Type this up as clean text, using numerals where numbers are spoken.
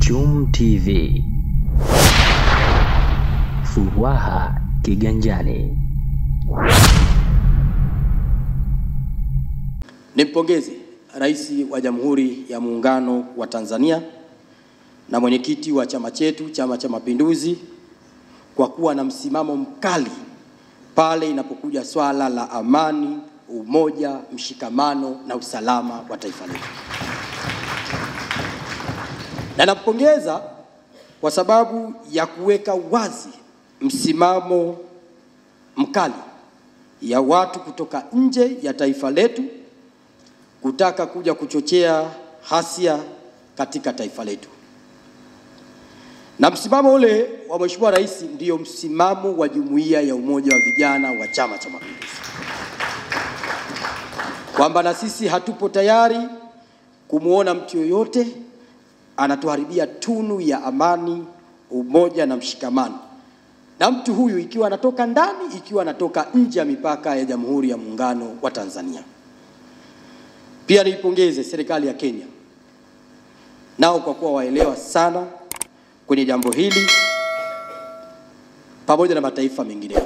Chum TV. Furaha kiganjani. Nimpongeze Rais wa Jamhuri ya Muungano wa Tanzania na mwenyekiti wa chama chetu, Chama cha Mapinduzi, kwa kuwa na msimamo mkali pale inapokuja swala la amani, umoja, mshikamano na usalama wa taifa letu. Na nampongeza kwa sababu ya kuweka wazi msimamo mkali ya watu kutoka nje ya taifa letu kutaka kuja kuchochea hasia katika taifa letu. Na msimamo ule wa Mheshimiwa Rais ndio msimamo wa Jumuiya ya Umoja wa Vijana wa Chama cha Mapinduzi, kwamba na sisi hatupo tayari kumuona mtu yoyote anatuharibia tunu ya amani, umoja na mshikamano. Na mtu huyu ikiwa anatoka ndani, ikiwa anatoka nje ya mipaka ya Jamhuri ya Muungano wa Tanzania. Pia niipongeze serikali ya Kenya nao kwa kuwa waelewa sana kwenye jambo hili pamoja na mataifa mengine.